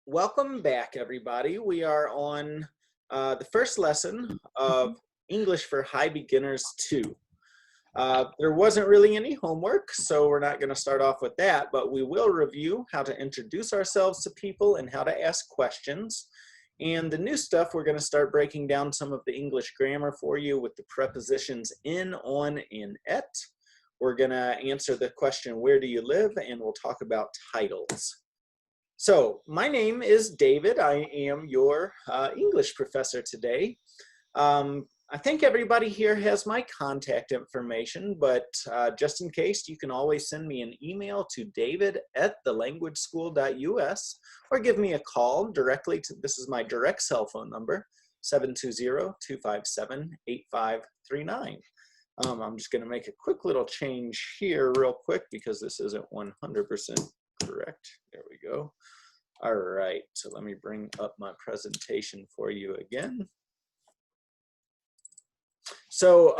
Welcome back, everybody. We are on the first lesson of English for High Beginners 2. There wasn't really any homework, so we're not going to start off with that, but we will review how to introduce ourselves to people and how to ask questions. And the new stuff, we're going to start breaking down some of the English grammar for you with the prepositions in, on, and et. We're going to answer the question, where do you live? And we'll talk about titles. So my name is David. I am your English professor today. I think everybody here has my contact information, but just in case, you can always send me an email to david@thelanguageschool.us or give me a call directly to, this is my direct cell phone number, 720-257-8539. I'm just going to make a quick little change here real quick because this isn't 100% correct. There we go. All right, so let me bring up my presentation for you again. So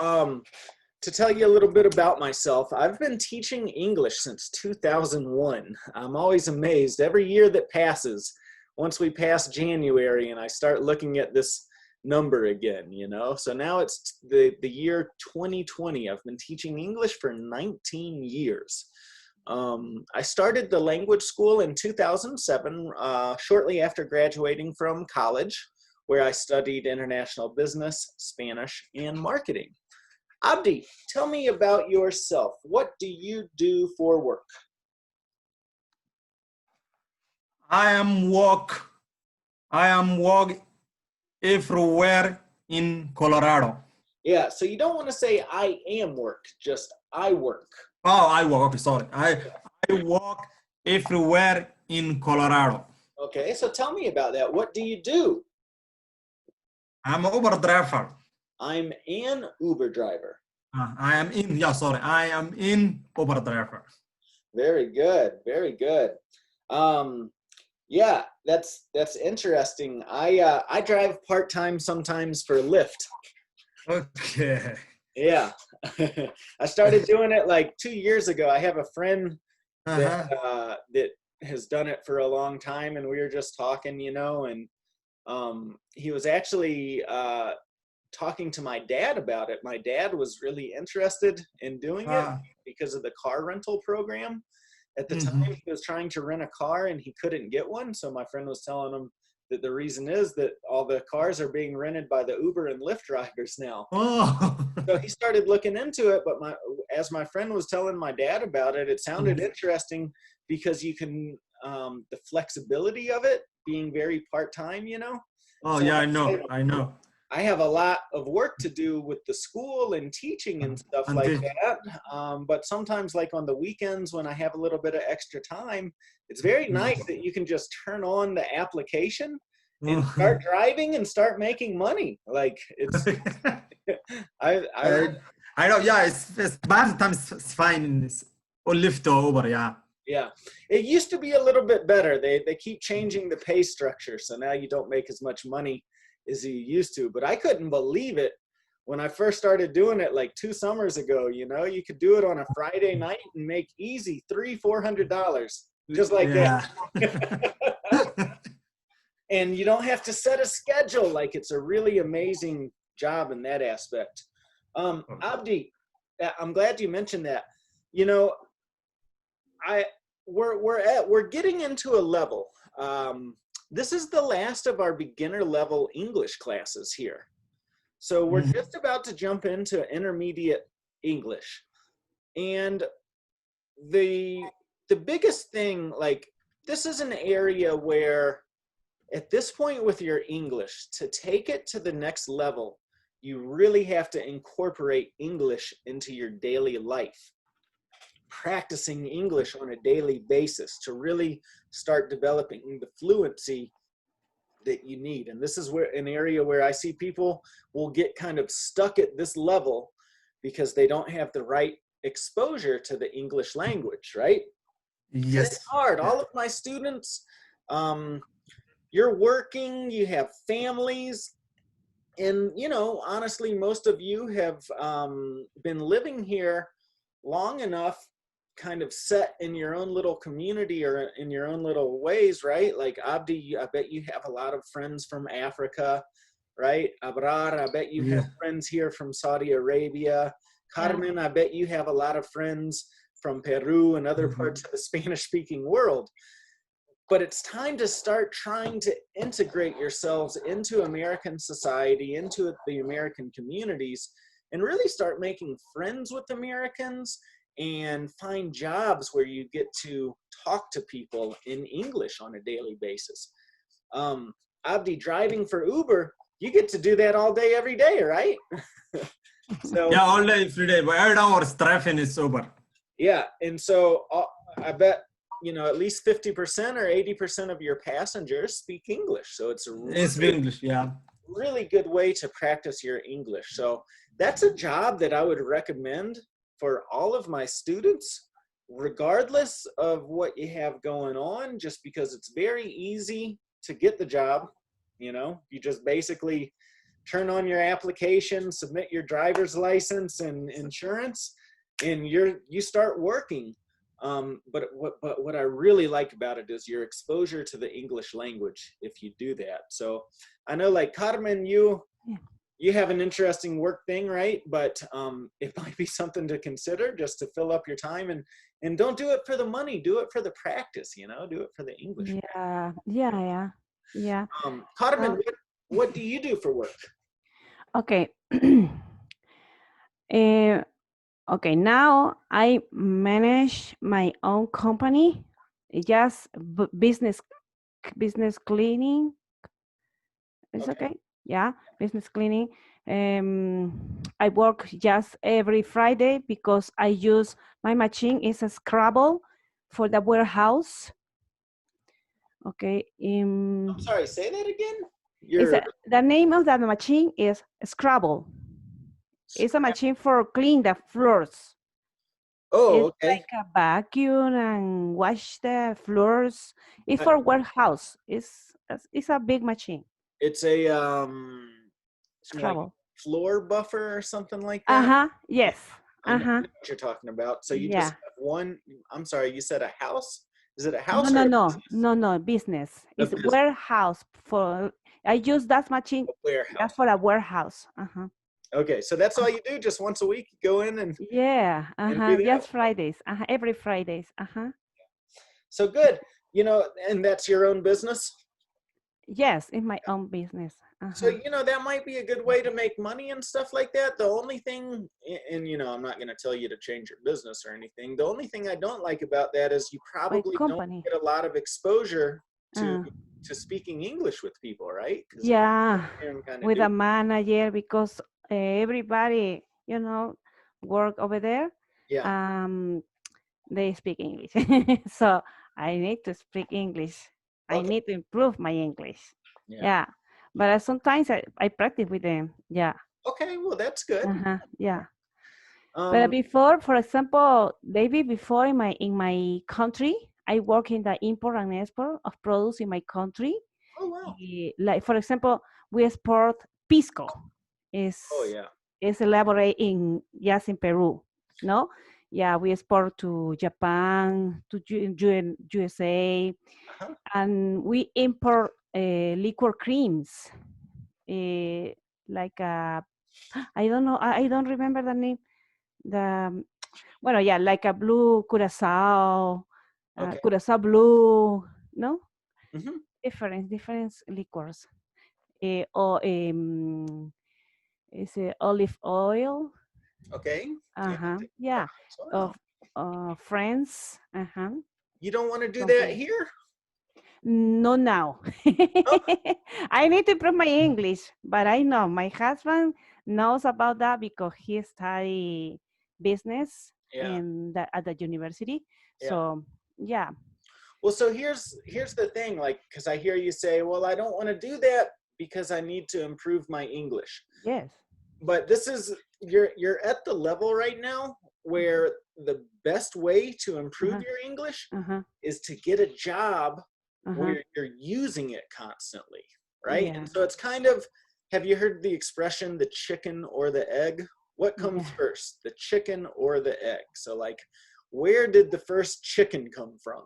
to tell you a little bit about myself, I've been teaching English since 2001. I'm always amazed every year that passes, once we pass January and I start looking at this number again, you know. So now it's the year 2020. I've been teaching English for 19 years. I started the language school in 2007, shortly after graduating from college, where I studied international business, Spanish, and marketing. Abdi, tell me about yourself. What do you do for work? I am work everywhere in Colorado. Yeah, so you don't want to say I am work, just I work. Oh, I work. Okay, sorry. I work everywhere in Colorado. Okay, so tell me about that. What do you do? I'm an Uber driver. I'm an Uber driver. I am in Uber driver. Very good, very good. Yeah, that's interesting. I drive part-time sometimes for Lyft. Okay. Yeah. I started doing it like 2 years ago. I have a friend that that has done it for a long time, and we were just talking, you know, and he was actually talking to my dad about it. My dad was really interested in doing it because of the car rental program. At the time, he was trying to rent a car and he couldn't get one. So my friend was telling him that the reason is that all the cars are being rented by the Uber and Lyft drivers now. Oh. So he started looking into it, but as my friend was telling my dad about it, it sounded interesting because you can, the flexibility of it being very part-time, you know? Oh, So yeah, I know. I have a lot of work to do with the school and teaching and stuff like that. But sometimes, like on the weekends when I have a little bit of extra time, it's very nice that you can just turn on the application and start driving and start making money. Like it's, I know. Yeah, it's bad times. It's fine. It's or Lyft or Uber. Yeah. Yeah, it used to be a little bit better. They keep changing the pay structure, so now you don't make as much money as you used to. But I couldn't believe it when I first started doing it like 2 summers ago. You know, you could do it on a Friday night and make easy $300-400 just like that. And you don't have to set a schedule. Like, it's a really amazing job in that aspect. Abdi, I'm glad you mentioned that. You know, we're getting into a level. This is the last of our beginner level English classes here. So we're just about to jump into intermediate English. And the biggest thing, like, this is an area where at this point with your English, to take it to the next level, you really have to incorporate English into your daily life. Practicing English on a daily basis to really start developing the fluency that you need. And this is where an area where I see people will get kind of stuck at this level because they don't have the right exposure to the English language, right? Yes. And it's hard. All of my students, you're working, you have families, and, you know, honestly, most of you have been living here long enough kind of set in your own little community or in your own little ways, right? Like Abdi, I bet you have a lot of friends from Africa, right? Abrar, I bet you have Yeah. friends here from Saudi Arabia. Yeah. Carmen, I bet you have a lot of friends from Peru and other Mhm. parts of the Spanish-speaking world. But it's time to start trying to integrate yourselves into American society, into the American communities, and really start making friends with Americans and find jobs where you get to talk to people in English on a daily basis. Abdi, driving for Uber, you get to do that all day, every day, right? So Yeah, all day, every day. But 8 hours driving is over. yeah, and so I bet at least 50% or 80% of your passengers speak English. So it's a It's English, yeah. really good way to practice your English. So that's a job that I would recommend for all of my students, regardless of what you have going on, just because it's very easy to get the job. You just basically turn on your application, submit your driver's license and insurance, and you start working. But what I really like about it is your exposure to the English language if you do that. So I know, like Carmen, you have an interesting work thing, right? But it might be something to consider just to fill up your time, and don't do it for the money. Do it for the practice. Do it for the English. Yeah. Carmen, Um, what do you do for work? okay. uh, okay. Now I manage my own company, just business cleaning. It's Okay. okay. Yeah, business cleaning. I work just every Friday because I use my machine is a Scrabble for the warehouse. Okay. I'm sorry, say that again. The name of that machine is Scrabble. It's a machine for clean the floors. Oh, It's okay. like a vacuum and wash the floors. It's Uh, for warehouse. It's a big machine. It's a like Scrabble. floor buffer or something like that. Uh-huh. Yes. I know Uh-huh. what you're talking about. So you just Yeah. have one. I'm sorry, you said a house? Is it a No, house no, or no, no, no, business. a It's business? warehouse for, I use that machine A warehouse. just for a warehouse. Uh-huh. Okay, so that's all you do, just once a week, you go in and Yeah, do uh-huh. that. Just Fridays. Uh-huh. Every Fridays. Uh-huh. So good. And that's your own business. Yes, in my own business. So, Uh-huh. that might be a good way to make money and stuff like that. The only thing, and I'm not going to tell you to change your business or anything. The only thing I don't like about that is you My probably don't company. get a lot of exposure to Uh, speaking English with people, right? Because yeah, you kind of with do. a manager because everybody, work over there. Yeah. Um, they speak English. So I need to speak English. I Okay. need to improve my English. Yeah. Yeah. But sometimes I practice with them. Yeah. Okay. Well, that's good. Uh-huh. Yeah. But Um. before, for example, David, before in my country, I work in the import and export of products in my country. Oh wow. Like for example, we export pisco. Is Oh yeah. is elaborate in yes in Peru. No, yeah, we export to Japan, to USA, Uh-huh. and we import liquor creams. Like I don't know, I don't remember the name. The well, yeah, like a blue curacao, Okay. curacao blue. No, Hmm. different liquors. Or is it olive oil? Okay. Yeah. I Uh-huh. think Yeah. that's well. Of France. Uh-huh. You don't want to do that Something. here? No, now. Oh, I need to improve my English, but I know my husband knows about that because he study business yeah. at the university. Yeah. So yeah. Well, so here's the thing, like, because I hear you say, well, I don't want to do that because I need to improve my English. Yes. But this is you're at the level right now where the best way to improve Uh-huh. your English Uh-huh. is to get a job Uh-huh. where you're using it constantly, right? Yeah. And so it's kind of, have you heard the expression the chicken or the egg? What comes Yeah. first, the chicken or the egg? So like, where did the first chicken come from?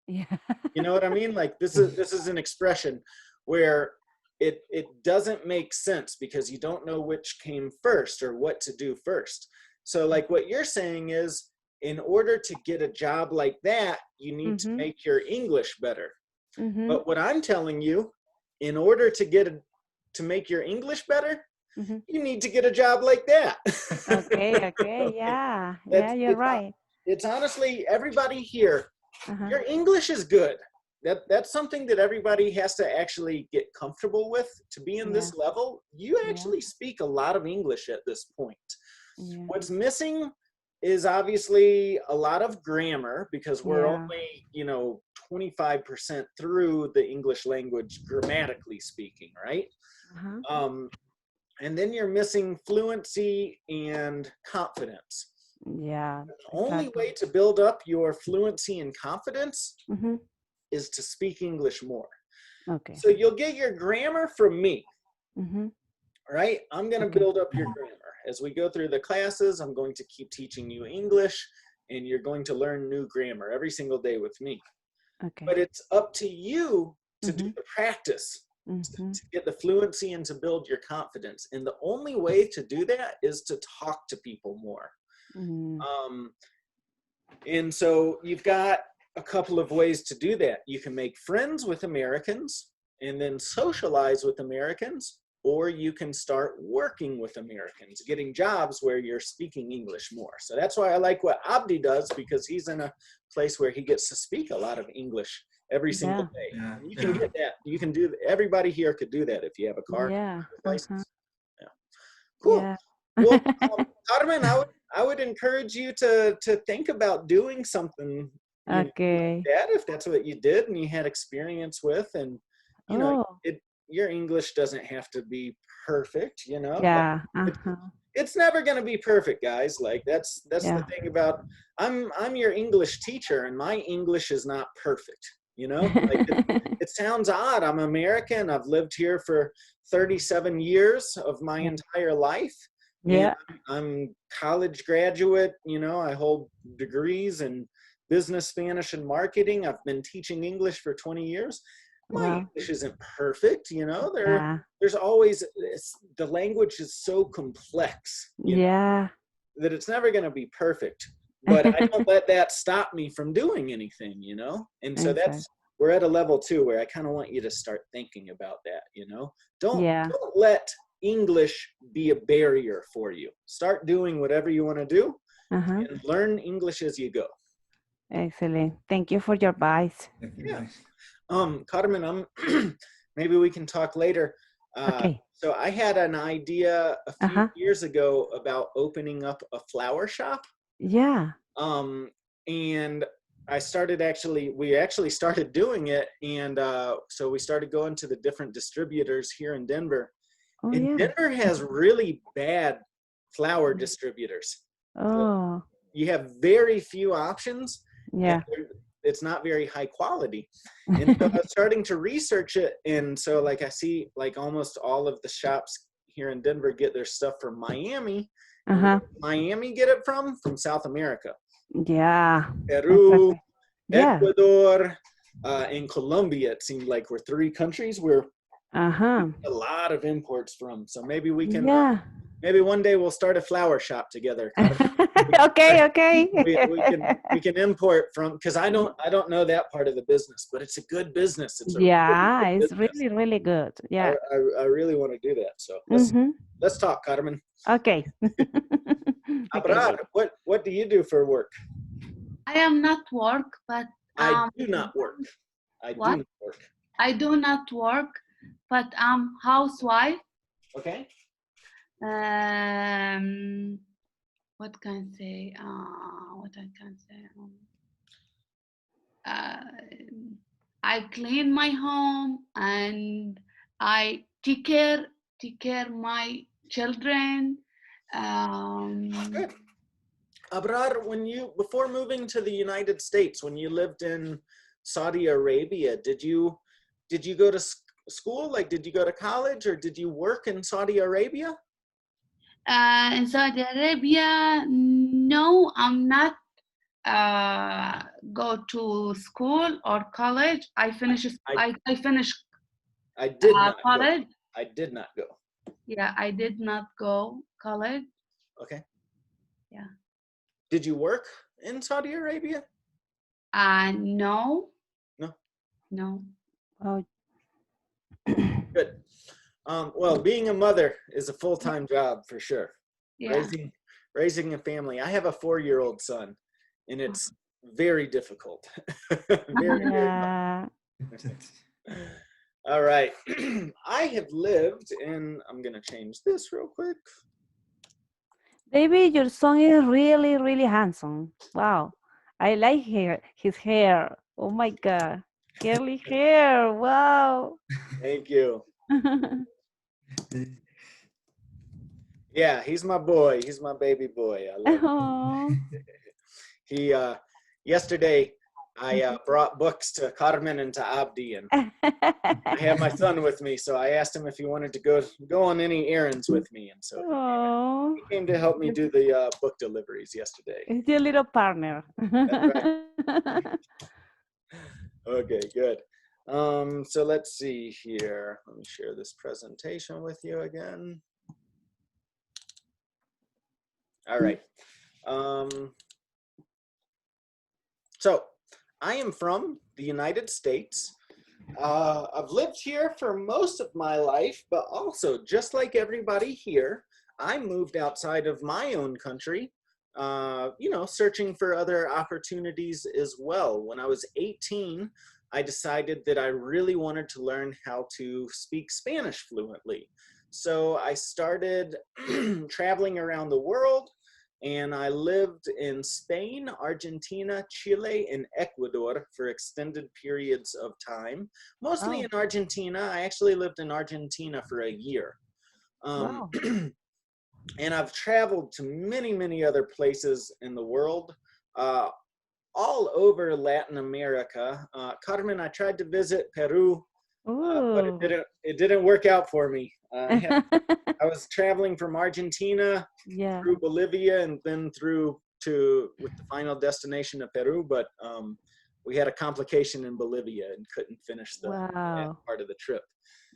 Yeah. You know what I mean? Like this is an expression where it doesn't make sense because you don't know which came first or what to do first. So like what you're saying is, in order to get a job like that, you need to make your English better. But what I'm telling you, in order to make your English better, you need to get a job like that. Okay, yeah, you're right. It's honestly, everybody here, your English is good. That's something that everybody has to actually get comfortable with. To be in this level, you actually speak a lot of English at this point. Yeah. What's missing is obviously a lot of grammar, because we're only, 25% through the English language grammatically speaking, right? And then you're missing fluency and confidence. Yeah. The only way to build up your fluency and confidence is to speak English more. Okay. So you'll get your grammar from me, right? I'm going to build up your grammar. As we go through the classes, I'm going to keep teaching you English, and you're going to learn new grammar every single day with me. Okay. But it's up to you to do the practice, to get the fluency and to build your confidence. And the only way to do that is to talk to people more. And so you've got a couple of ways to do that. You can make friends with Americans and then socialize with Americans, or you can start working with Americans, getting jobs where you're speaking English more. So that's why I like what Abdi does, because he's in a place where he gets to speak a lot of English every single day. Yeah. You can get that. You can do, everybody here could do that if you have a car. License. Cool. Yeah. Well, Carmen, I would encourage you to think about doing something like that, if that's what you did and you had experience with, and you know, your English doesn't have to be perfect, you know. Yeah. It's never going to be perfect, guys. Like that's the thing about, I'm your English teacher, and my English is not perfect, you know. Like it sounds odd. I'm American. I've lived here for 37 years of my entire life. Yeah. I'm college graduate, you know. I hold degrees in business, Spanish, and marketing. I've been teaching English for 20 years. My English isn't perfect, you know. There's always, the language is so complex, you know, that it's never going to be perfect. But I don't let that stop me from doing anything, you know. And so we're at a level 2 where I kind of want you to start thinking about that, you know. Don't let English be a barrier for you. Start doing whatever you want to do, and learn English as you go. Excellent. Thank you for your advice. Yeah. Carmen, maybe we can talk later. So I had an idea a few years ago about opening up a flower shop. Yeah. And we actually started doing it. And so we started going to the different distributors here in Denver. Denver has really bad flower distributors. So you have very few options. Yeah. It's not very high quality. And so I was starting to research it. And so like I see like almost all of the shops here in Denver get their stuff from Miami. Miami get it from South America. Yeah. Peru, Ecuador, and Colombia. It seemed like were 3 countries where a lot of imports from. So maybe we can maybe one day we'll start a flower shop together. Okay. We can import from, because I don't know that part of the business, but it's a good business. It's it's really, really good. Yeah. I really want to do that. So let's talk, Carmen. Okay. Abrar, what do you do for work? I am not work, but I do not work. I do not work, but I'm housewife. Okay. What can I say? I clean my home and I take care my children. Good. Abrar, before moving to the United States, when you lived in Saudi Arabia, did you go to school? Like, did you go to college, or did you work in Saudi Arabia? In Saudi Arabia, no, I'm not go to school or college. I finished. I finished I did not go. college. I did not go. Yeah, I did not go college. Okay. Yeah. Did you work in Saudi Arabia? No. No. No. Oh, Good. Well, being a mother is a full-time job for sure. Yeah. Raising a family. I have a 4-year-old son, and it's very difficult. Very, very yeah. All right. I have lived in, I'm going to change this real quick. David, your son is really, really handsome. Wow. I like his hair. Oh my God. Curly hair. Wow. Thank you. Yeah, he's my boy. He's my baby boy. I love him. Oh. He, yesterday, I brought books to Carmen and to Abdi, and I have my son with me, so I asked him if he wanted to go on any errands with me, and so Oh. he came to help me do the book deliveries yesterday. It's your little partner. Okay, good. So let's see here. Let me share this presentation with you again. All right. So I am from the United States. I've lived here for most of my life, but also just like everybody here, I moved outside of my own country, searching for other opportunities as well. When I was 18, I decided that I really wanted to learn how to speak Spanish fluently. So I started traveling around the world, and I lived in Spain, Argentina, Chile, and Ecuador for extended periods of time. Mostly Wow. in Argentina. I actually lived in Argentina for a year. Wow. And I've traveled to many, many other places in the world, all over Latin America. Carmen, I tried to visit Peru, but it didn't work out for me. I was traveling from Argentina Yeah. through Bolivia and then with the final destination of Peru, but we had a complication in Bolivia and couldn't finish that Wow. part of the trip.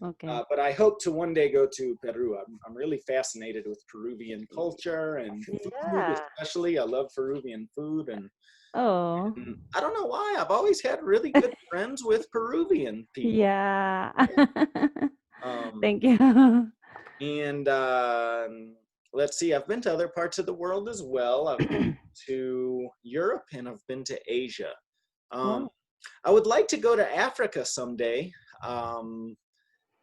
Okay. But I hope to one day go to Peru. I'm really fascinated with Peruvian culture and food, Yeah. especially. I love Peruvian food, and Oh. I don't know why. I've always had really good friends with Peruvian people. Yeah. Um, Thank you. And let's see, I've been to other parts of the world as well. I've been to Europe and I've been to Asia. Wow. I would like to go to Africa someday.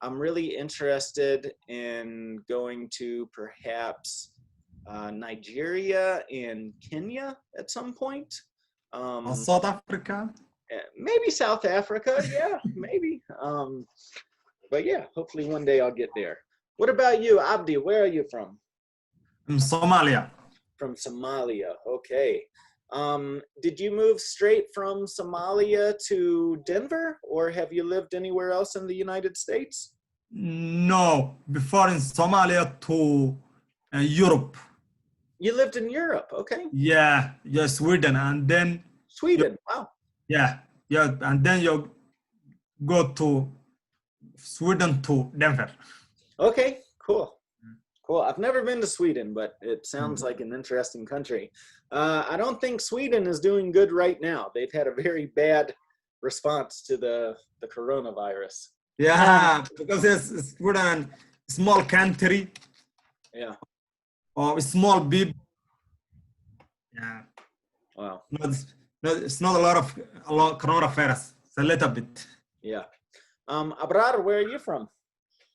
I'm really interested in going to perhaps Nigeria and Kenya at some point. South Africa. Maybe South Africa, yeah, maybe. But yeah, hopefully one day I'll get there. What about you, Abdi? Where are you from? In Somalia. From Somalia, okay. Did you move straight from Somalia to Denver, or have you lived anywhere else in the United States? No, before in Somalia to Europe. You lived in Europe, okay. Yeah, Sweden, and then Sweden, wow. Yeah, and then you go to Sweden to Denver. Okay, cool. Cool. I've never been to Sweden, but it sounds like an interesting country. I don't think Sweden is doing good right now. They've had a very bad response to the coronavirus. Yeah, because it's Sweden, small country. Yeah. Or small people. Yeah. Wow. It's not a lot of coronavirus. It's a little bit. Yeah. Abrar, where are you from?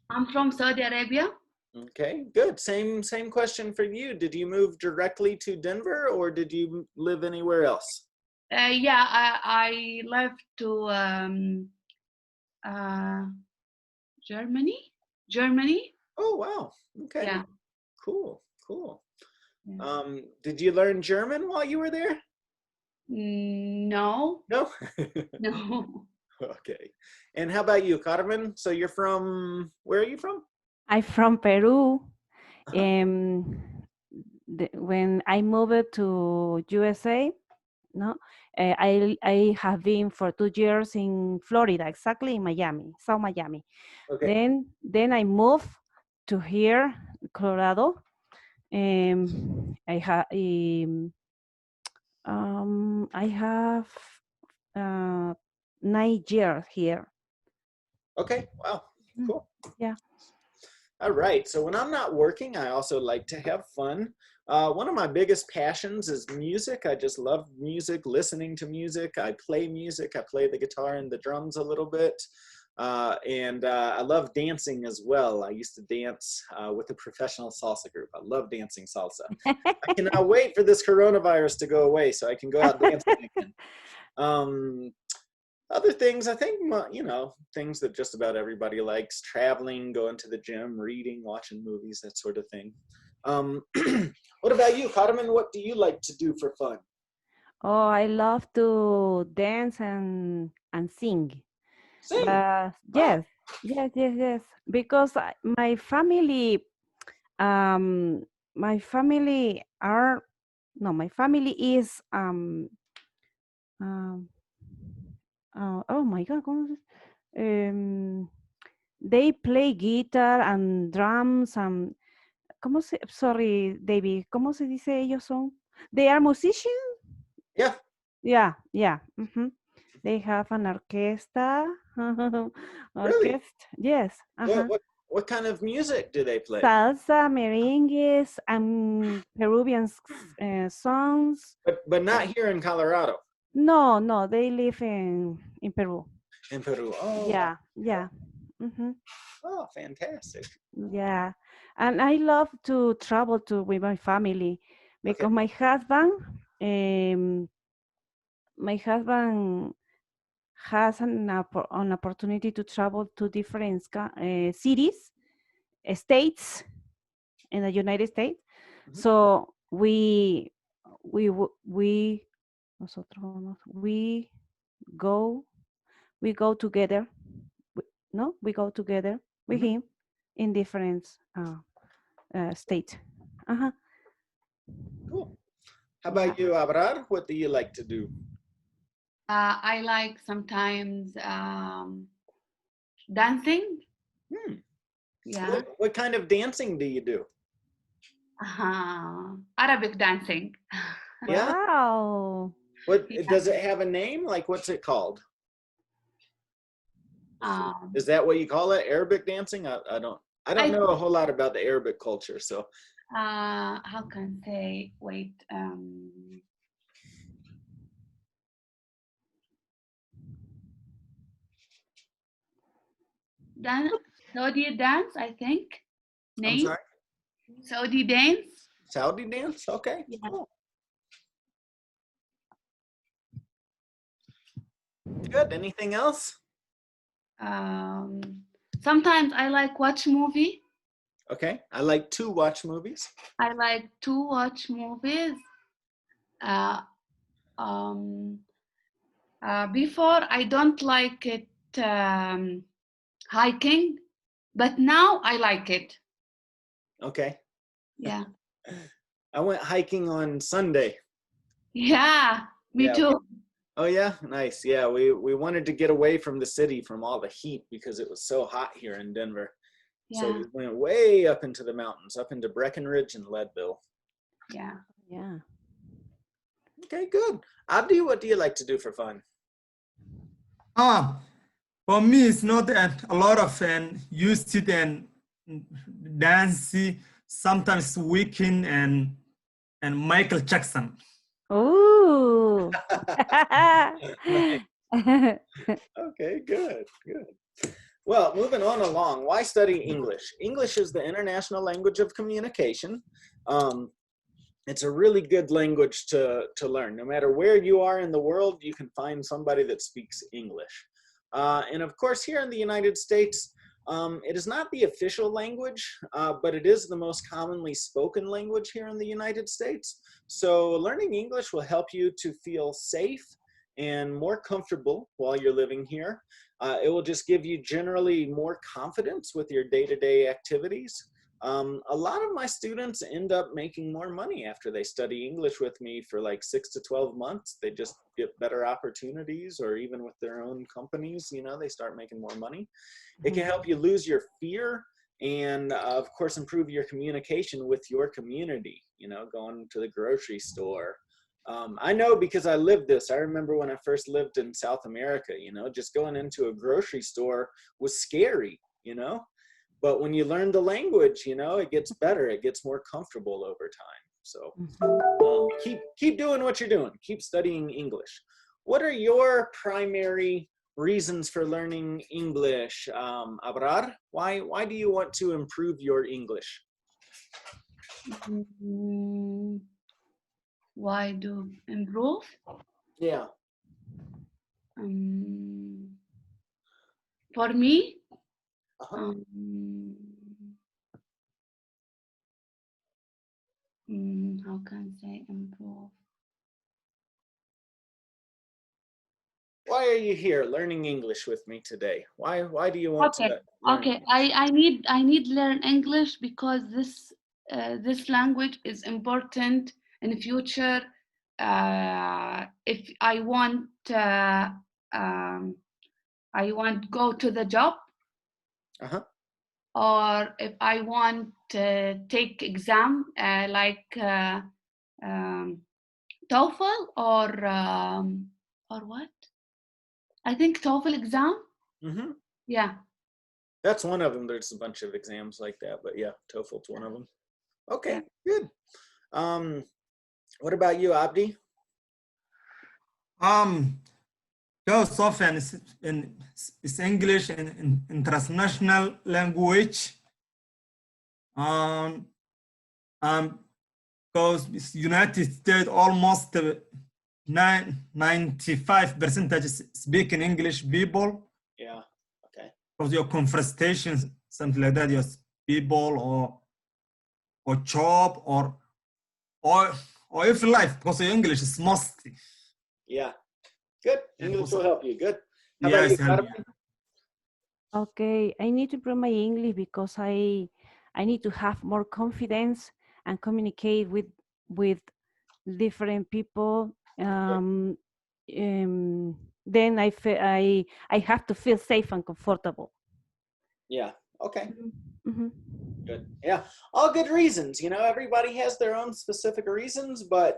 I'm from Saudi Arabia. Okay, good. Same question for you. Did you move directly to Denver or did you live anywhere else? Yeah, I left to Germany. Oh, wow. Okay. Yeah. Cool. Cool. Yeah. Did you learn German while you were there? No. No? No. Okay. And how about you, Carmen? So you're from, where are you from? I'm from Peru. When I moved to USA, No, I have been for 2 years in Florida, exactly in Miami, South Miami. Okay. Then I moved to here, Colorado. I have 9 years here. Okay. Wow. Cool. Yeah. All right. So when I'm not working, I also like to have fun. One of my biggest passions is music. I just love music, listening to music. I play music. I play the guitar and the drums a little bit. And I love dancing as well. I used to dance with a professional salsa group. I love dancing salsa. I cannot wait for this coronavirus to go away so I can go out dancing again. Other things, I think, you know, things that just about everybody likes: traveling, going to the gym, reading, watching movies, that sort of thing. What about you, Carmen? What do you like to do for fun? Oh, I love to dance and sing. Sing. Wow. Yes, yes. Because my family are no, my family is um oh my God, they play guitar and drums and sorry, David, ¿cómo se dice ellos son? They are musicians? Yeah. Yeah. They have an orchestra. Really? Orchestra, yes. What kind of music do they play? Salsa, merengues, and Peruvian songs. But not here in Colorado. No, they live in Peru. In Peru. Oh, wow. Yeah. hmm Oh, fantastic. Yeah, and I love to travel to with my family Okay. because my husband has an opportunity to travel to different cities, states in the United States. Mhm. So we w- we we go we go together. No, we go together with Mhm. him in different states. Uh-huh. Cool. How Yeah. about you, Abrar? What do you like to do? I like sometimes dancing. Hmm. Yeah. What kind of dancing do you do? Arabic dancing. Yeah. Wow. What Yeah. does it have a name? Like, what's it called? Um, Is that what you call it? Arabic dancing? I don't I know a whole lot about the Arabic culture, so how can I say? Wait. Dan Saudi dance, I think. I'm Name sorry. Saudi dance. Saudi dance? Okay. Yeah. Cool. Good. Anything else? Um, Sometimes I like watch movie. Okay. I like to watch movies. I like to watch movies. Uh, um, Before I don't like it hiking, but now I like it. Okay. Yeah. I went hiking on Sunday. Yeah, me Yeah. too. Oh yeah, nice. Yeah, we wanted to get away from the city, from all the heat, because it was so hot here in Denver. So Yeah, we went way up into the mountains, up into Breckenridge and Leadville. yeah. Yeah. Okay, good. Abdi, what do you like to do for fun? Ah, for me, it's not a lot of used it and dance, sometimes Weekend and Michael Jackson. Ooh. Nice. Okay, good, good. Well, moving on along, why study English? English is the international language of communication. Um, it's a really good language to learn. No matter where you are in the world, you can find somebody that speaks English. And of course, here in the United States, it is not the official language, but it is the most commonly spoken language here in the United States. So learning English will help you to feel safe and more comfortable while you're living here. It will just give you generally more confidence with your day-to-day activities. A lot of my students end up making more money after they study English with me for like 6 to 12 months. They just get better opportunities, or even with their own companies, you know, they start making more money. It can help you lose your fear and of course improve your communication with your community, you know, going to the grocery store. I know because I lived this. I remember when I first lived in South America, you know, just going into a grocery store was scary, you know, but when you learn the language, you know, it gets better, it gets more comfortable over time. So keep doing what you're doing, keep studying English. What are your primary reasons for learning English, Abrar? Why do you want to improve your English? Why do improve? Yeah. For me, Uh-huh. How can I say improve? Why are you here learning English with me today? Why do you want to learn Okay. English? I need learn English because this language is important in the future. If I want go to the job, Uh-huh. or if I want to take exam like TOEFL or what? I think TOEFL exam. Mm-hmm. Yeah. That's one of them. There's a bunch of exams like that, but yeah, TOEFL's one of them. Okay, good. What about you, Abdi? Because often it's English and international language. Because it's United States almost 95% speaking English people. Yeah. Okay. Because your conversations, something like that, your people or job or if life, because your English is mostly. Yeah. Good. English will help you. Good. How Yes, about you, help me. Carmen? Okay, I need to improve my English because I need to have more confidence and communicate with different people. Then I have to feel safe and comfortable. Yeah. Okay. Mm-hmm. Good. Yeah. All good reasons. You know, everybody has their own specific reasons, but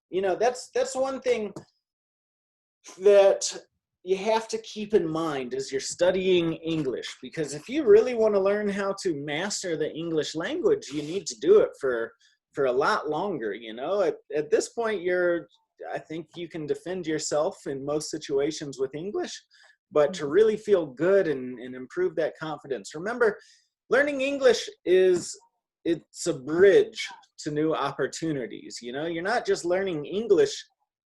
you know, that's one thing that you have to keep in mind as you're studying English, because if you really want to learn how to master the English language, you need to do it for a lot longer. You know, at this point, I think you can defend yourself in most situations with English, but to really feel good and improve that confidence, remember, learning English it's a bridge to new opportunities. You know, you're not just learning English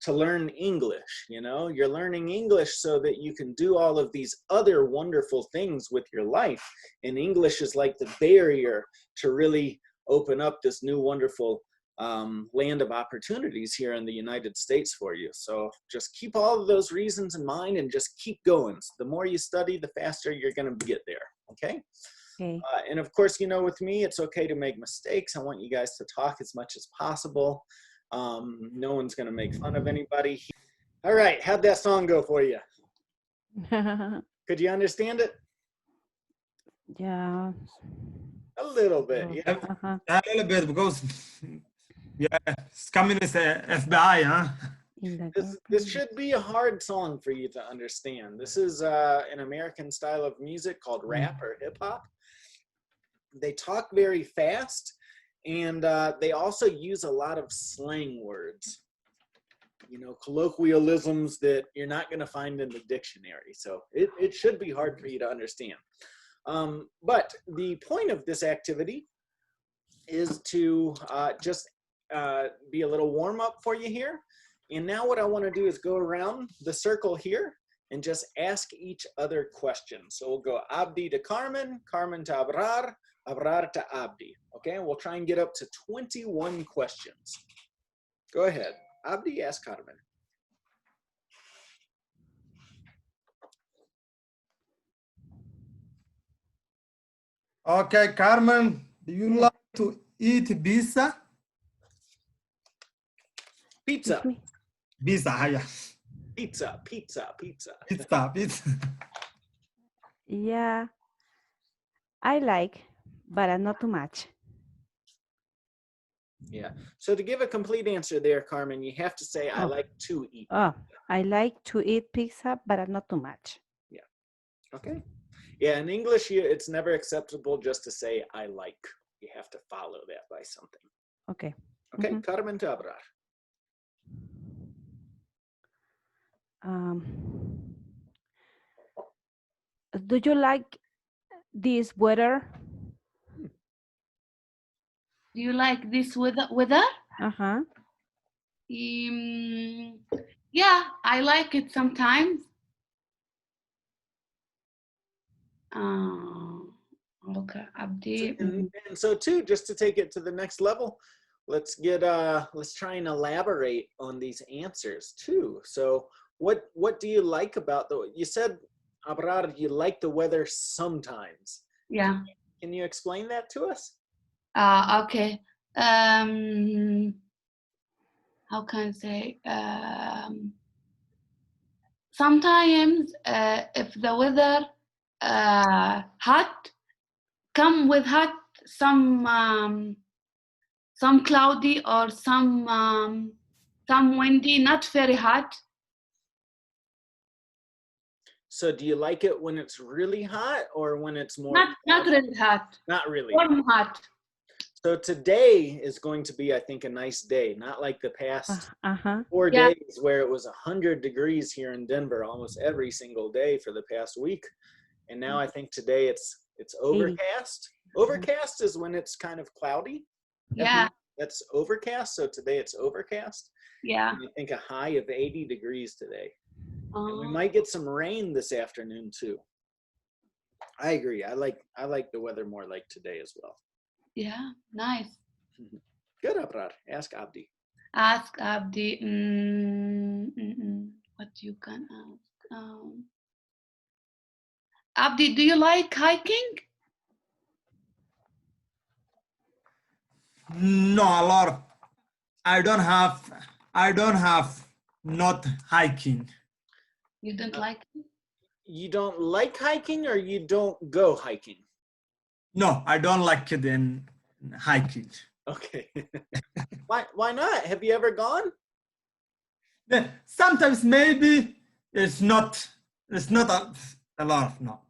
to learn English, you know, you're learning English so that you can do all of these other wonderful things with your life. And English is like the barrier to really open up this new wonderful land of opportunities here in the United States for you. So just keep all of those reasons in mind and just keep going. So the more you study, the faster you're going to get there. Okay. Okay. And of course, you know, with me, it's okay to make mistakes. I want you guys to talk as much as possible. No one's going to make fun of anybody. All right. How'd that song go for you? Could you understand it? Yeah. A little bit. Yeah. A little bit, because yeah, it's communist FBI, huh? This should be a hard song for you to understand. This is an American style of music called rap or hip hop. They talk very fast, and they also use a lot of slang words, you know, colloquialisms that you're not going to find in the dictionary. So it should be hard for you to understand. But the point of this activity is to just be a little warm up for you here. And now what I want to do is go around the circle here and just ask each other questions. So we'll go Abdi to Carmen, Carmen to Abrar, Abrar to Abdi. Okay, and we'll try and get up to 21 questions. Go ahead. Abdi, ask Carmen. Okay, Carmen, Do you like to eat pizza? Pizza, Excuse me. Pizza, yeah. pizza, pizza, pizza. Pizza. Yeah, I like, but not too much. Yeah. So to give a complete answer there, Carmen, you have to say, I Oh. like to eat. Oh, I like to eat pizza, but not too much. Okay. Yeah, in English, it's never acceptable just to say, I like. You have to follow that by something. Okay. Okay, Mhm. Carmen to Abrar. Do you like this weather? Do you like this weather? Uh-huh. Yeah, I like it sometimes. Okay, Abdi. And so too, just to take it to the next level, let's try and elaborate on these answers too. So what do you like about you said, Abrar, you like the weather sometimes. Yeah. Can you explain that to us? Okay. How can I say? Sometimes if the weather hot, come with hot, some cloudy or some windy, not very hot. So do you like it when it's really hot or when it's more? Not really hot. Not really. Warm hot. So today is going to be, I think, a nice day. Not like the past Uh-huh. 4 Yeah. days where it was 100 degrees here in Denver almost every single day for the past week. And now I think today it's overcast. Overcast is when it's kind of cloudy. Yeah. That's overcast. So today it's overcast. Yeah. And I think a high of 80 degrees today. And we might get some rain this afternoon too. I agree. I like the weather more like today as well. Yeah. Nice. Good, Abrar. Ask Abdi. Ask Abdi. What you can ask? Abdi, do you like hiking? No, a lot of, I don't have not hiking. You don't like it? You don't like hiking or you don't go hiking? No, I don't like it in hiking. Okay. Why not? Have you ever gone? Then sometimes maybe it's not a lot, no.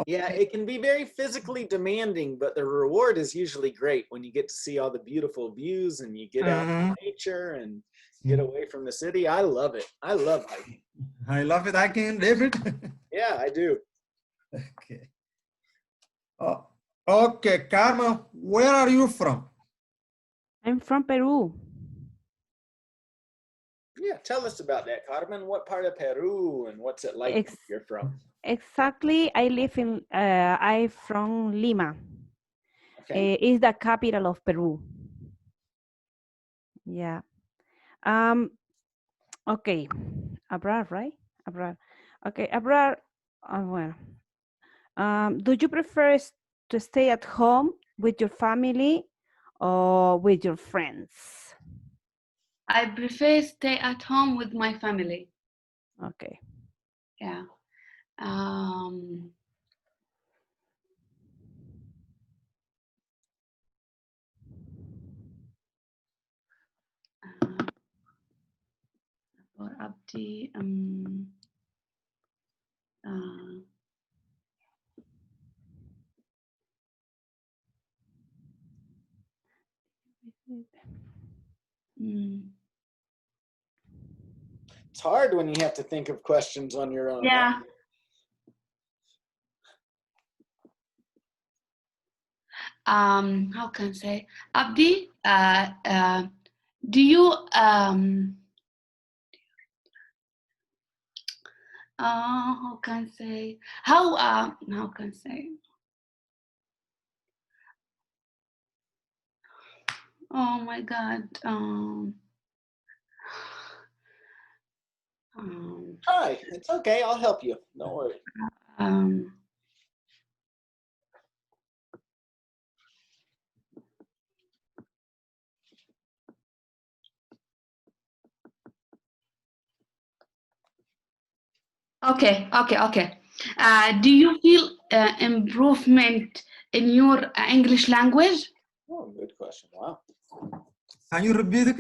Yeah, it can be very physically demanding, but the reward is usually great when you get to see all the beautiful views and you get out in nature and get away from the city. I love it. I love hiking. I love it, hiking, David. Yeah, I do. Okay. Oh, okay, Karma, where are you from? I'm from Peru. Yeah, tell us about that, Carmen. What part of Peru and what's it like where you're from? Exactly. I'm from Lima. Okay. It's the capital of Peru. Yeah. Okay. Abrar, right? Abrar. Okay, Abrar. Well, do you prefer to stay at home with your family or with your friends? I prefer stay at home with my family. Okay. Yeah. For Abdi, It's hard when you have to think of questions on your own. yeah. How can I say? Abdi, do you how can I say? How can I say? Oh my God. Hi, it's okay. I'll help you. Don't worry. Um, okay. Do you feel improvement in your English language? Oh, good question. Wow. Can you repeat it?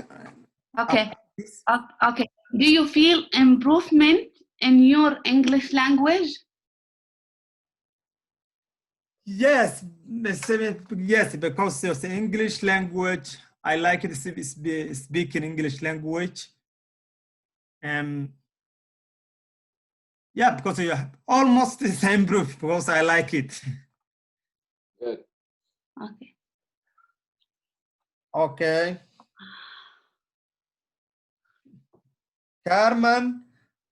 Okay. Please? Okay. Do you feel improvement in your English language? Yes, yes, because of the English language, I like it speaking English language. Yeah, because you almost the same proof because I like it. Good. Okay. Okay. Carmen,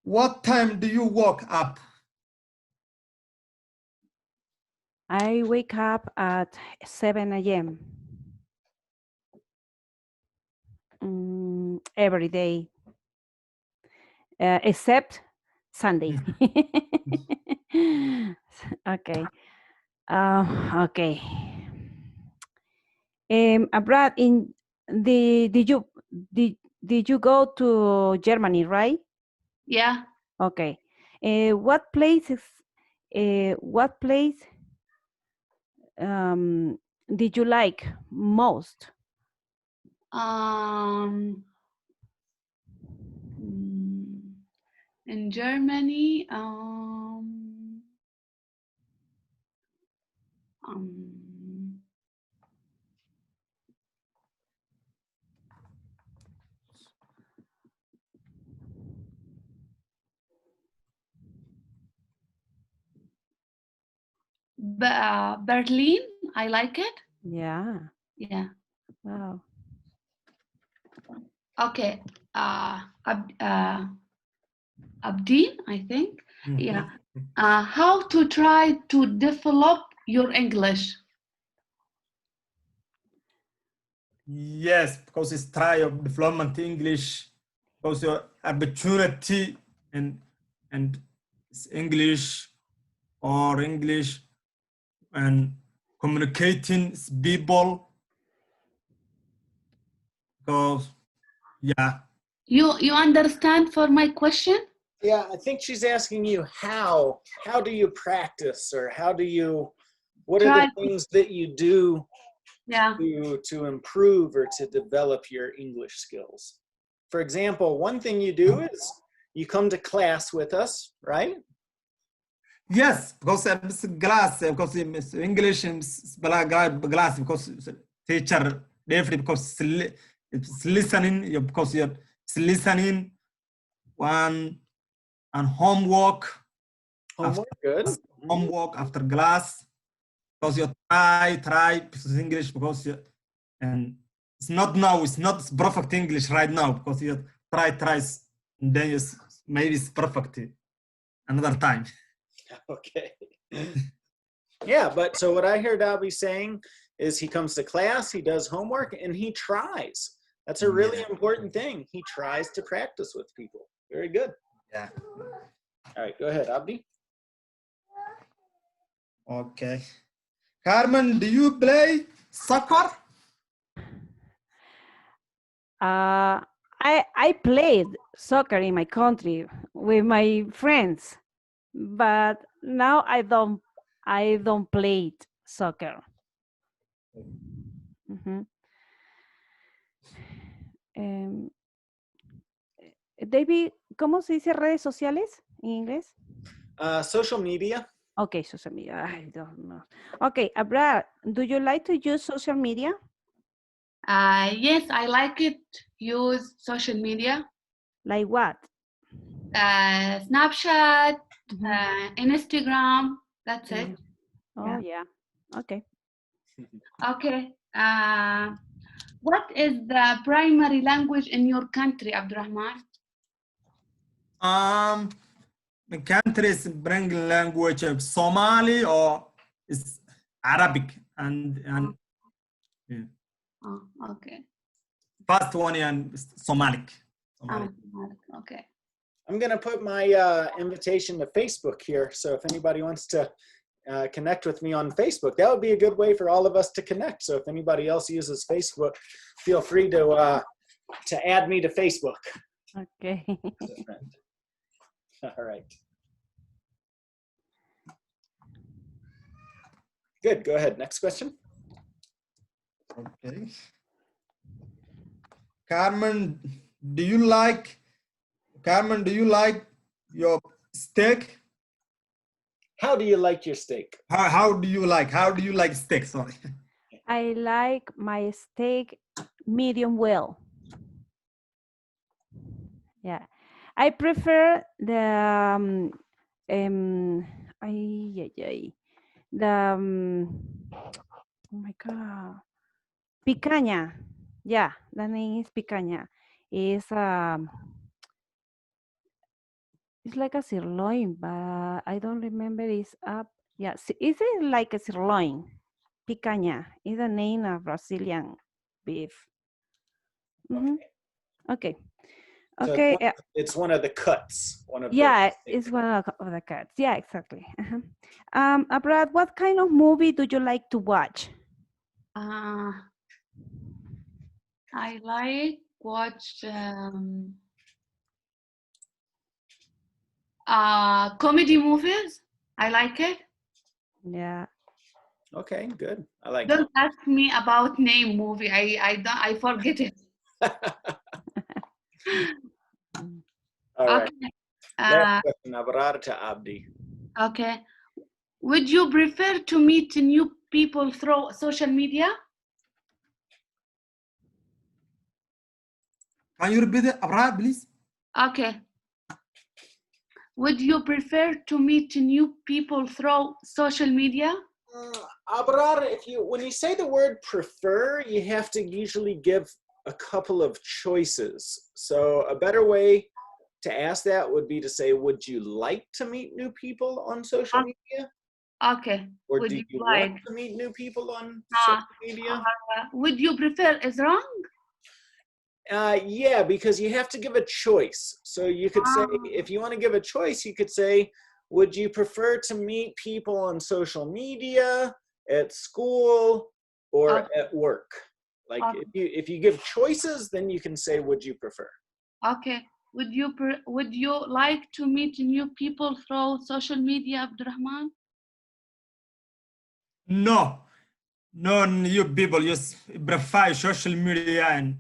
what time do you wake up? I wake up at 7 a.m. Every day, except Sunday. Okay. Okay. Brad, did you go to Germany, right? Yeah. Okay. What places? What place did you like most? Mm, in Germany, um, Berlin, I like it. Yeah. Yeah. Wow. Okay. Abdeen, I think. Yeah. How to try to develop your English? Yes, because it's try of development English, because your opportunity and it's English or English and communicating with people. Because yeah, You understand for my question? Yeah, I think she's asking you how. How do you practice, or how do you? What are the Try. things that you do Yeah. to improve or to develop your English skills? For example, one thing you do is you come to class with us, right? yes, because it's glass, because it's English and glass, because teacher definitely because it's listening, because you're listening one and homework after Homework, good. class, homework after class, because you try because English, because you, and it's not now, it's not perfect English right now, because you tries, and then you maybe it's perfect another time. Okay. Yeah, but so what I hear Dobby saying is he comes to class, he does homework, and he tries. That's a really important thing. He tries to practice with people. Very good. Yeah. All right, go ahead, Abdi. Okay. Carmen, do you play soccer? I played soccer in my country with my friends, but now I don't play soccer. Mhm. Em, David, ¿cómo se dice redes sociales en inglés? Social media. Okay, social media. I don't know. Okay, Brad, do you like to use social media? Yes, I like it. Use social media. Like what? Snapchat, Mhm. Instagram. That's it. Mhm. Oh, yeah. Okay. Okay. What is the primary language in your country, Abdurrahman? The countries bring language of Somali or is Arabic and yeah. Oh, okay. First one and Somali. Ah, okay. I'm going to put my invitation to Facebook here. So if anybody wants to connect with me on Facebook, that would be a good way for all of us to connect. So if anybody else uses Facebook, feel free to add me to Facebook. Okay. All right. Good. Go ahead. Next question. Okay. Carmen, do you like your steak? How do you like your steak? How do you like steak? Sorry. I like my steak medium well. Yeah, I prefer the oh my god, picanha. Yeah, the name is picanha. It's like a sirloin, but I don't remember. It's up. Yeah, it's like a sirloin. Picanha is the name of Brazilian beef. Mm-hmm. Okay. So Okay. it's one of the cuts. Yeah, it's one of the cuts. Yeah, exactly. Brad, what kind of movie do you like to watch? I like watch comedy movies. I like it. Yeah. Okay, good. I like Don't ask me about name movie. I forget it. All right. Okay. Last question, Abrar to Abdi. Okay. Would you prefer to meet new people through social media? Can you repeat it, Abra, please? Okay. Would you prefer to meet new people through social media? Abrar, when you say the word prefer, you have to usually give a couple of choices. So a better way to ask that would be to say, would you like to meet new people on social media? Okay. Or would do you like want to meet new people on social media? Would you prefer is wrong? Yeah, because you have to give a choice. So you could say, if you want to give a choice, you could say, would you prefer to meet people on social media, at school, or at work? Like if you give choices, then you can say, would you prefer? Okay. Would you like to meet new people through social media, Abdurrahman? No, you people just prefer social media and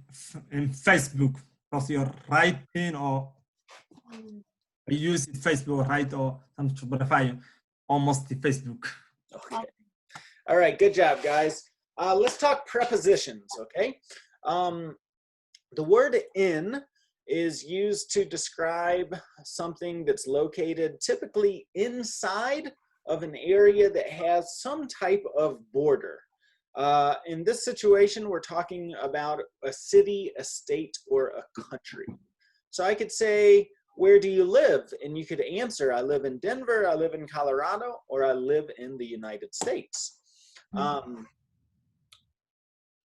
Facebook because you're writing or use Facebook, right? Or some to prefer almost the Facebook. Okay. All right, good job, guys. Let's talk prepositions, okay? The word in is used to describe something that's located typically inside of an area that has some type of border. In this situation, we're talking about a city, a state, or a country. So I could say, where do you live? And you could answer, I live in Denver, I live in Colorado, or I live in the United States.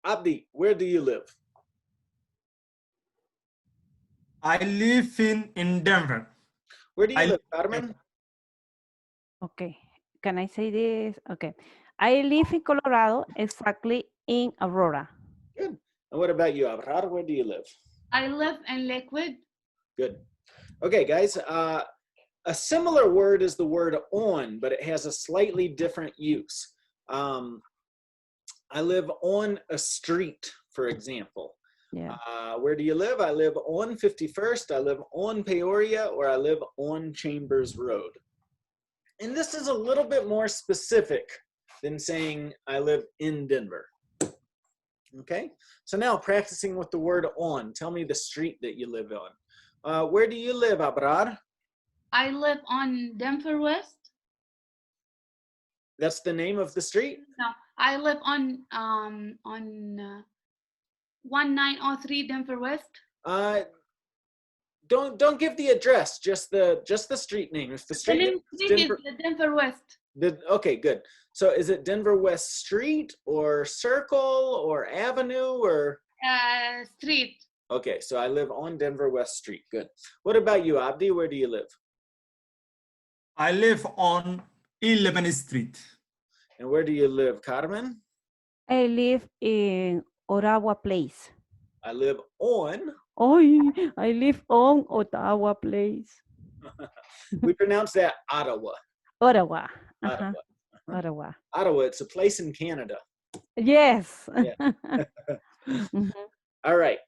Abdi, where do you live? I live in Denver. Where do you live, Carmen? Okay, can I say this? Okay, I live in Colorado, exactly in Aurora. Good. And what about you, Abrar? Where do you live? I live in Lakewood. Good. Okay, guys. A similar word is the word on, but it has a slightly different use. I live on a street, for example. Yeah. Where do you live? I live on 51st, I live on Peoria, or I live on Chambers Road. And this is a little bit more specific than saying I live in Denver. Okay, so now practicing with the word on. Tell me the street that you live on. Where do you live, Abrar? I live on Denver West. That's the name of the street? No, I live on 1903 Denver West. Don't give the address, just the street name. If the street name is Denver, is Denver West. Okay, good. So is it Denver West Street or Circle or Avenue or? Street. Okay, so I live on Denver West Street. Good. What about you, Abdi? Where do you live? I live on 11th Street. And where do you live, Carmen? I live in Ottawa Place. I live on. I live on Ottawa Place. We pronounce that Ottawa. Ottawa. Ottawa. Ottawa. Ottawa, it's a place in Canada. Yes. Yeah. Mhm. All right.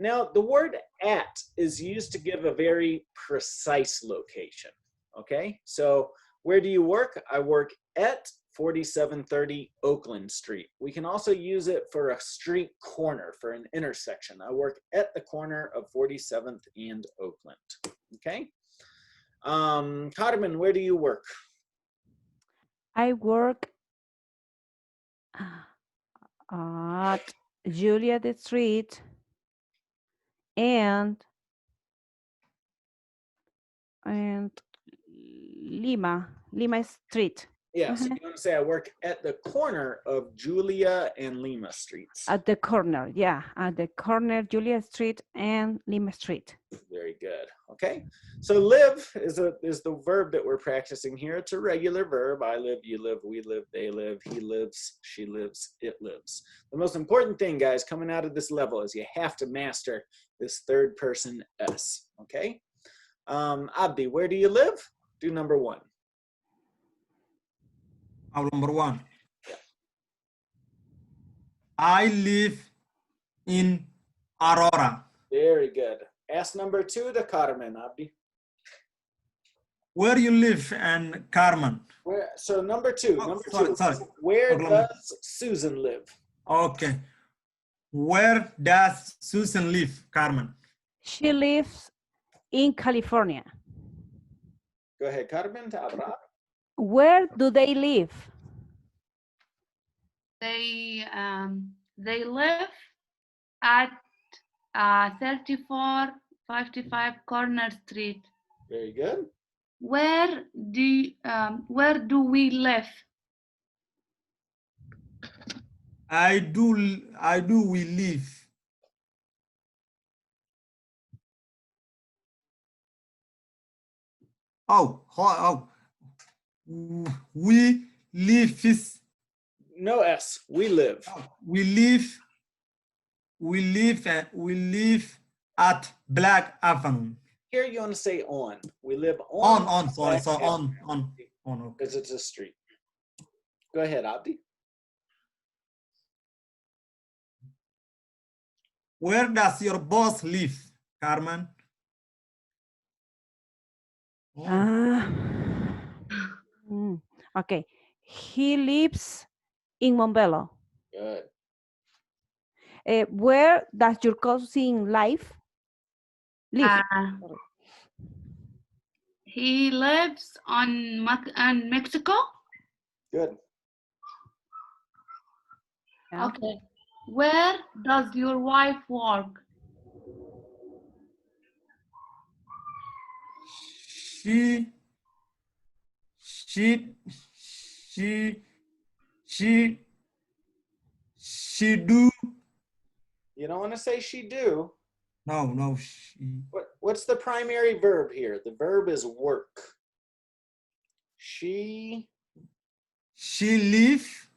Now, the word at is used to give a very precise location. Okay, so where do you work? I work at 4730 Oakland Street. We can also use it for a street corner, for an intersection. I work at the corner of 47th and Oakland. Okay. Carmen, where do you work? I work at Juliet Street and Lima Street. Yeah, so you want to say I work at the corner of Julia and Lima Streets. At the corner, yeah, at the corner, Julia Street and Lima Street. Very good. Okay, so live is the verb that we're practicing here. It's a regular verb. I live, you live, we live, they live, he lives, she lives, it lives. The most important thing, guys, coming out of this level is you have to master this third person S. Okay, Abdi, where do you live? Do number one. Number one. I live in Aurora. Very good. Ask number two to Carmen, Abdi. Where you live in Carmen? Where? So number two. Sorry. Where does Susan live? Okay. Where does Susan live, Carmen? She lives in California. Go ahead, Carmen. Where do they live? They live at 3455 Corner Street. Very good. Where do we live? I do we live. We live is no S. We live. We live at Black Avenue. Here you want to say on. We live on. Sorry. So on. Because it's a street. Go ahead, Abdi. Where does your boss live, Carmen? Okay. He lives in Montbello. Good. Where does your cousin live? He lives on Mexico. Good. Yeah. Okay. Where does your wife work? She do. You don't want to say she do. No, she. What's the primary verb here? The verb is work. She live.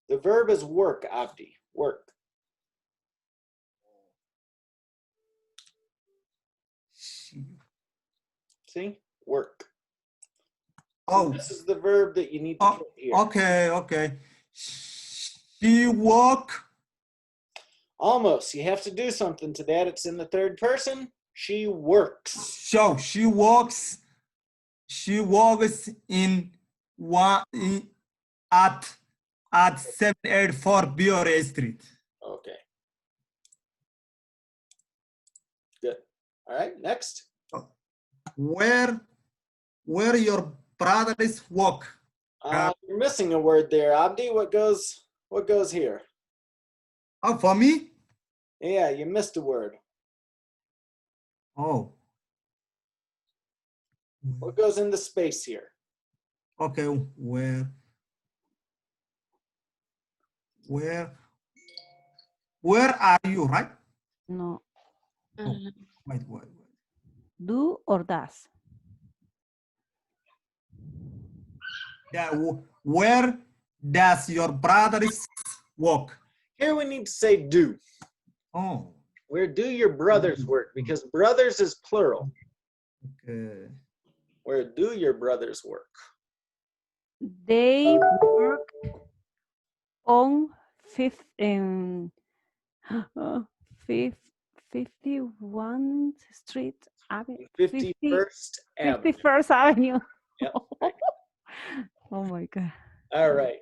The verb is work, Abdi. Work. See? Work. So this is the verb that you need to put here. Okay. She walk. Almost. You have to do something to that. It's in the third person. She works. So she walks. She walks at 784 Biore Street. Okay. Good. All right. Next. Where your brothers walk? You're missing a word there, Abdi. What goes here? Oh, for me? Yeah, you missed a word. Oh. What goes in the space here? Okay, where are you, right? No. Oh, wait. Do or does? Yeah, where does your brothers work? Here we need to say do. Oh, Where do your brothers work? Because brothers is plural. okay. Where do your brothers work? They work on 51 Street Avenue. 51st Avenue. 51st Avenue. Yep. Oh my God. All right.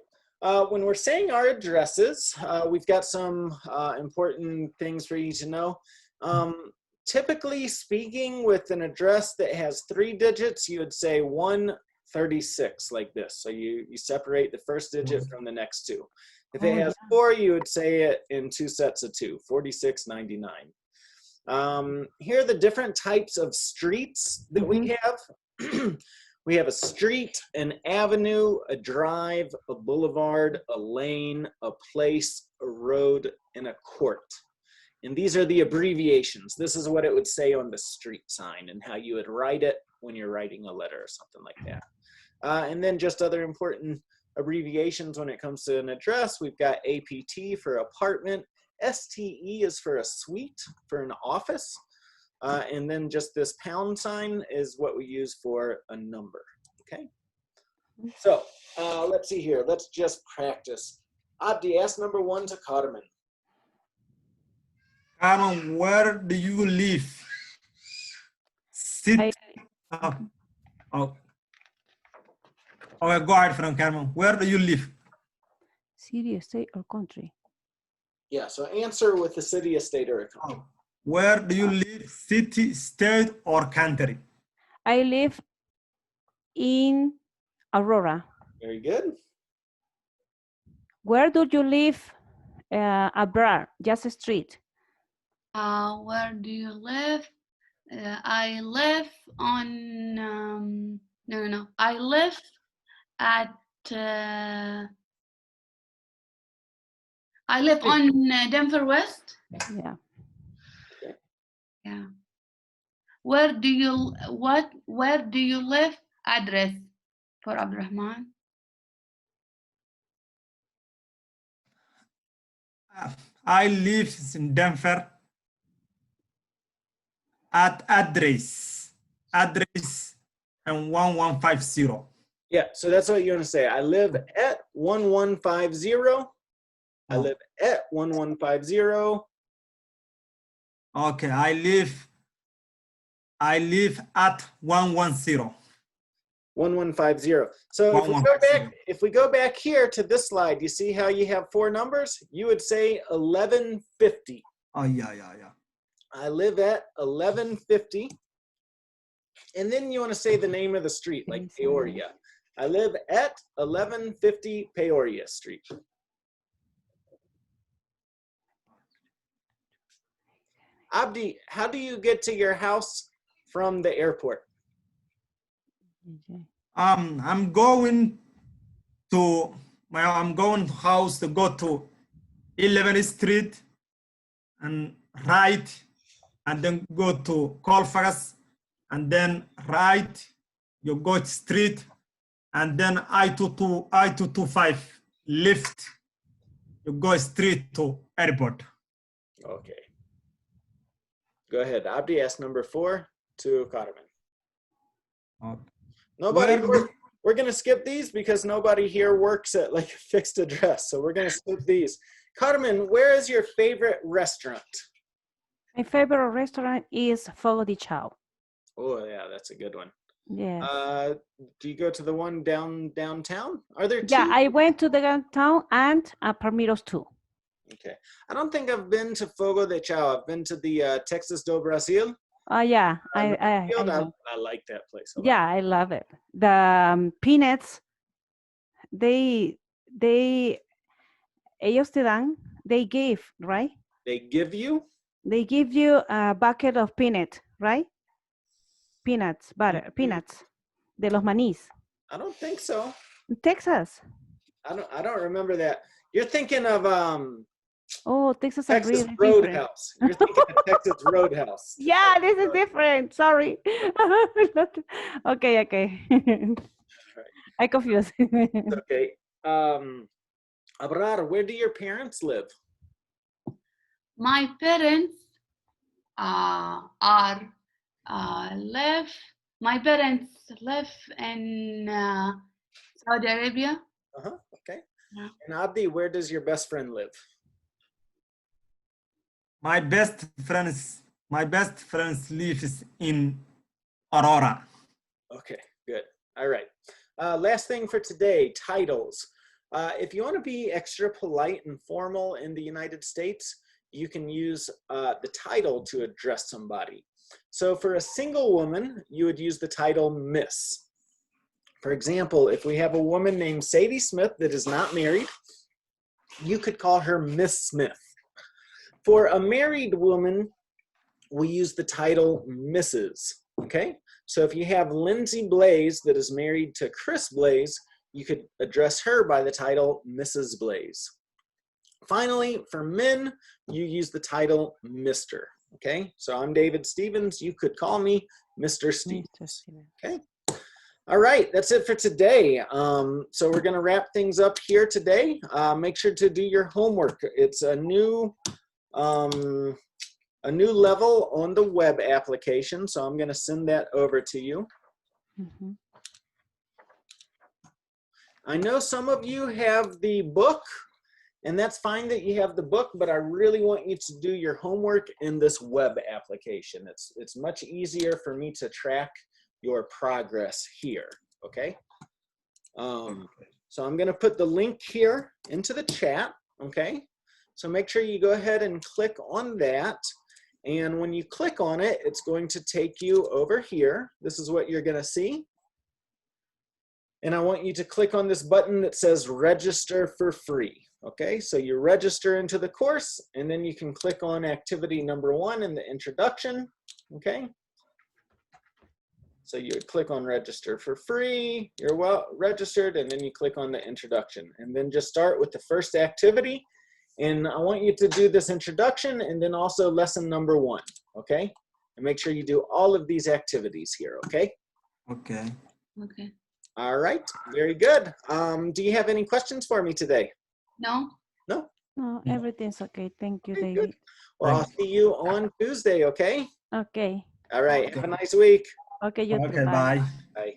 When we're saying our addresses, we've got some important things for you to know. Typically speaking, with an address that has 3 digits, you would say 136 like this. So you separate the first digit from the next 2. If it has 4, you would say it in 2 sets of 2, 4699. Here are the different types of streets that we have. We have a street, an avenue, a drive, a boulevard, a lane, a place, a road, and a court. And these are the abbreviations. This is what it would say on the street sign and how you would write it when you're writing a letter or something like that. And then just other important abbreviations when it comes to an address. We've got APT for apartment. STE is for a suite, for an office. And then just this pound sign is what we use for a number, okay? So let's see here. Let's just practice. Abdi, ask number 1 to Carmen. Carmen, where do you live? Sit. Okay, go ahead, from Carmen. Where do you live? City, state, or country? Yeah, so answer with the city, a state, or a country. Where do you live? City, state, or country? I live in Aurora. Very good. Where do you live? Abroad, just a street. Where do you live? I live on, no. I live at, I live on Denver West. Yeah. Yeah. Where do you live? Address for Abdurrahman. I live in Denver at address and 1150. Yeah, so that's what you want to say. I live at 1150. I live at 1150. Okay, I live at 110. 1150. So if we go back here to this slide, you see how you have 4 numbers? You would say 1150. Oh, yeah. I live at 1150. And then you want to say the name of the street, like Peoria. I live at 1150 Peoria Street. Abdi, how do you get to your house from the airport? I'm going to house to go to 11th Street and right, and then go to Colfax, and then right, you go street, and then I-225 left, you go straight to airport. Okay. Go ahead. Abdi, ask number 4 to Carmen. Okay. We're going to skip these because nobody here works at like a fixed address. So we're going to skip these. Carmen, where is your favorite restaurant? My favorite restaurant is Fogo de Chao. Oh, yeah, that's a good one. Yes. Do you go to the one downtown? Are there 2? Yeah, I went to the downtown and Palmiros too. Okay. I don't think I've been to Fogo de Chao. I've been to the Texas do Brasil. Yeah, I like that place a lot. Yeah, I love it. The peanuts, ellos te dan, they give, right? They give you? They give you a bucket of peanut, right? Peanuts, butter, peanuts, de los manís. I don't think so. Texas. I don't remember that. You're thinking of Oh, Texas are Texas really different. Roadhouse. You're thinking of Texas Roadhouse. Yeah, this is different. Sorry. Okay, okay. I confused. Okay. Abrar, where do your parents live? My parents are live. My parents live in Saudi Arabia. Okay. Yeah. And Abdi, where does your best friend live? My best friends lives in Aurora. Okay, good. All right. Last thing for today, titles. If you want to be extra polite and formal in the United States, you can use the title to address somebody. So for a single woman, you would use the title Miss. For example, if we have a woman named Sadie Smith that is not married, you could call her Miss Smith. For a married woman, we use the title Mrs. Okay? So if you have Lindsay Blaze that is married to Chris Blaze, you could address her by the title Mrs. Blaze. Finally, for men, you use the title Mr. Okay? So I'm David Stevens. You could call me Mr. Stevens. Okay? All right, that's it for today. So we're going to wrap things up here today. Make sure to do your homework. It's a new level on the web application, so I'm going to send that over to you. Mm-hmm. I know some of you have the book, and that's fine that you have the book, but I really want you to do your homework in this web application. It's much easier for me to track your progress here, okay? So I'm going to put the link here into the chat, okay? So make sure you go ahead and click on that. And when you click on it, it's going to take you over here. This is what you're going to see. And I want you to click on this button that says register for free. Okay, so you register into the course, and then you can click on activity number 1 in the introduction. Okay, so you would click on register for free. You're well registered, and then you click on the introduction, and then just start with the first activity. And I want you to do this introduction and then also lesson number 1, okay? And make sure you do all of these activities here, okay? Okay. Okay. All right, very good. Do you have any questions for me today? No? No? No, everything's okay. Thank you, Okay, David. good. Well, I'll see you on Tuesday, okay? Okay. All right, Okay. have a nice week. Okay, you too. Okay, Bye. bye. Bye.